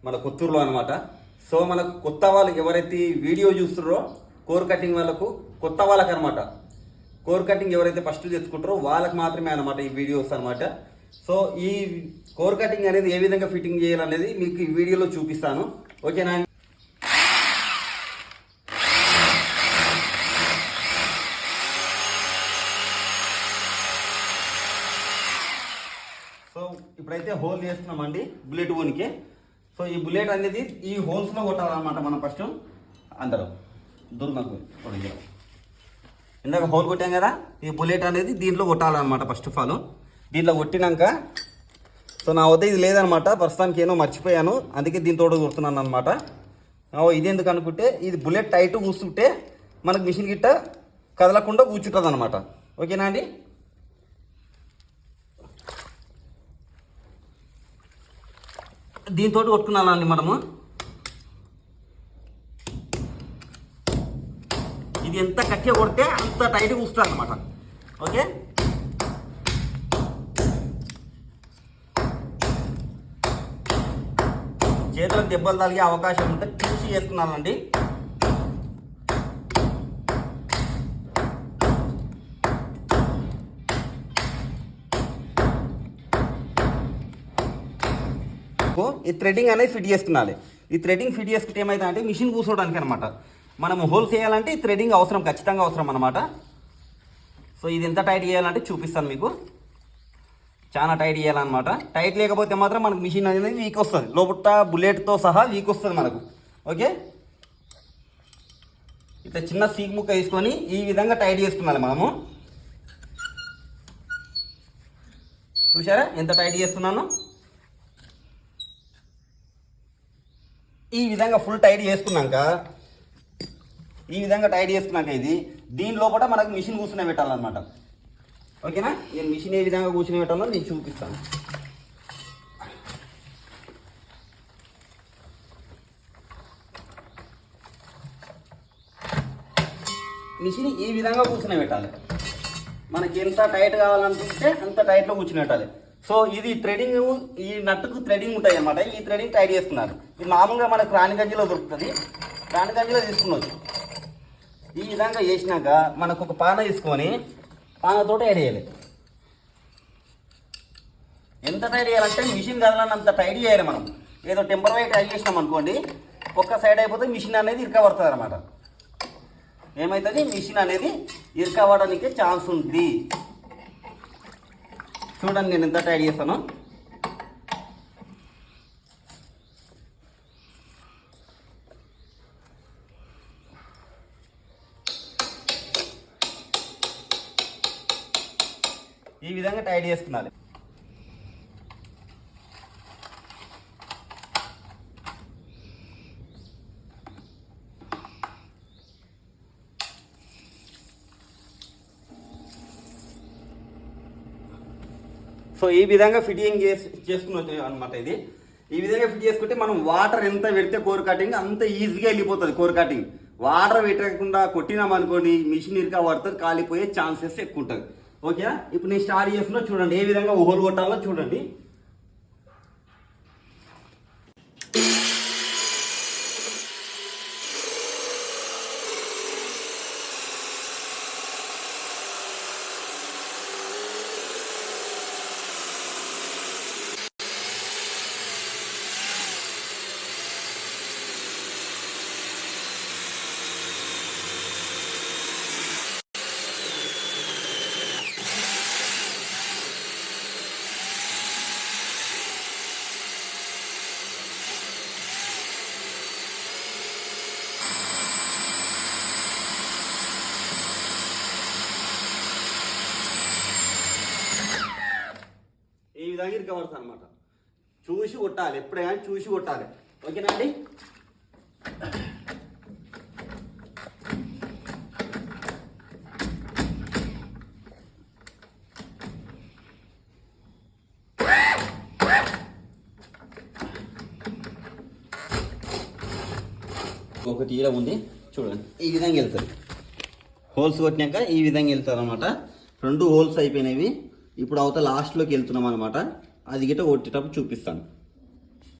మన కొత్తూరులో అనమాట. సో మనకు కొత్త వాళ్ళకి ఎవరైతే వీడియో చూస్తున్నారో కోర్ కటింగ్ వాళ్ళకు కొత్త వాళ్ళకి అనమాట. కోర్ కటింగ్ ఎవరైతే ఫస్ట్ తెచ్చుకుంటారో వాళ్ళకి మాత్రమే అనమాట ఈ వీడియోస్ అనమాట. సో ఈ కోర్ కటింగ్ అనేది ఏ విధంగా ఫిట్టింగ్ చేయాలనేది మీకు ఈ వీడియోలో చూపిస్తాను. ఓకేనా? సో ఇప్పుడైతే హోల్ చేస్తున్నామండి బుల్లెట్ ఓన్కి. సో ఈ బుల్లెట్ అనేది ఈ హోల్స్లో కొట్టాలన్నమాట. మనం ఫస్ట్ అందరం దూరం ఇందాక హోల్ కొట్టాం కదా, ఈ బుల్లెట్ అనేది దీంట్లో కొట్టాలన్నమాట. ఫస్ట్ ఆఫ్ ఆల్ దీంట్లో కొట్టినాక, సో నా వద్ద ఇది లేదనమాట, ప్రస్తుతానికి ఏమో మర్చిపోయాను, అందుకే దీంతో కొడుతున్నాను అనమాట. ఇది ఎందుకు అనుకుంటే ఇది బుల్లెట్ టైట్ కూర్చుంటే మనకు మిషన్ గిట్ట కదలకుండా కూర్చుంటుంది అనమాట. ఓకేనా అండి? దీంతో కొట్టుకున్నానండి మనము. ఇది ఎంత గట్టిగా కొడితే అంత టైట్గా కూర్చుంటుంది అనమాట. ఓకే, చేతులకు దెబ్బలు తగిలే అవకాశం ఉంటే చూసి చేసుకున్నానండి. ఈ థ్రెడ్డింగ్ అనేది ఫిట్ చేసుకున్నాలి. ఈ థ్రెడ్డింగ్ ఫిట్ చేసుకుంటే ఏమైతే అంటే మిషన్ కూర్చోవడానికి అనమాట. మనం హోల్ చేయాలంటే ఈ థ్రెడ్డింగ్ అవసరం, ఖచ్చితంగా అవసరం అనమాట. సో ఇది ఎంత టైట్ చేయాలంటే చూపిస్తాను మీకు. చాలా టైట్ చేయాలన్నమాట. టైట్ లేకపోతే మాత్రం మనకు మిషన్ అనేది వీక్ వస్తుంది, లోపల బుల్లెట్తో సహా వీక్ వస్తుంది మనకు. ఓకే, ఇట్లా చిన్న సీక్ ముక్క తీసుకొని ఈ విధంగా టైట్ చేసుకున్నాలి మనము. చూసారా ఎంత టైట్ చేస్తున్నాను? ఈ విధంగా ఫుల్ టైట్ చేసుకున్నాక, ఇది దీని లోపల మనకు మిషన్ కూర్చునే పెట్టాలన్నమాట. ఓకేనా? నేను మిషన్ ఏ విధంగా కూర్చుని పెట్టాలో నేను చూపిస్తాను. మిషన్ ఈ విధంగా కూర్చుని పెట్టాలి. మనకి ఎంత టైట్ కావాలనుకుంటే అంత టైట్లో కూర్చుని పెట్టాలి. సో ఇది థ్రెడింగ్, ఈ నట్టుకు థ్రెడింగ్ ఉంటాయి అన్నమాట. ఈ థ్రెడింగ్ టైట్ చేస్తున్నారు. ఇది మామూలుగా మనకు రాణిగంజిలో దొరుకుతుంది, రాణిగంజిలో తీసుకున్నచ్చు. ఈ విధంగా చేసినాక మనకు ఒక పాన తీసుకొని పానతోటి యాడ్ చేయాలి. ఎంత టైట్ చేయాలంటే మిషన్ కదలనంత టైట్ చేయాలి. మనం ఏదో టెంపరీ టైట్ చేసినాం అనుకోండి, ఒక్క సైడ్ అయిపోతే మిషన్ అనేది ఇరకబడుతుంది అనమాట. ఏమవుతుంది, మిషన్ అనేది ఇరకబడడానికి ఛాన్స్ ఉంది. చూడండి నేను ఎంత టైట్ చేస్తాను. ఈ విధంగా టైట్ చేసుకున్నాలి. సో ఈ విధంగా ఫిట్టింగ్ చేసుకుని అనమాట. ఇది ఈ విధంగా ఫిట్ చేసుకుంటే మనం వాటర్ ఎంత పెడితే కోర్ కటింగ్ అంత ఈజీగా వెళ్ళిపోతుంది. కోర్ కటింగ్ వాటర్ పెట్టకుండా కొట్టినామనుకోండి మిషన్ ఇరుక పడుతుంది, కాలిపోయే ఛాన్సెస్ ఎక్కువ ఉంటుంది. ఓకేనా? ఇప్పుడు నేను స్టార్ట్ చేస్తున్నా, చూడండి ఏ విధంగా హోల్ కొట్టాలో చూడండి. ఈ విధంగా ఇరకబడుతుంది అనమాట. చూసి కొట్టాలి, ఎప్పుడైనా చూసి కొట్టాలి. ఓకేనా అండి? ఒకటి ఈడ ఉంది చూడండి, ఈ విధంగా వెళ్తుంది. హోల్స్ కొట్టినాక ఈ విధంగా వెళ్తారు అనమాట. 2 హోల్స్ అయిపోయినవి. ఇప్పుడు అవతల లాస్ట్లోకి వెళ్తున్నాం అనమాట. అది గిట్ట కొట్టేటప్పుడు చూపిస్తాను.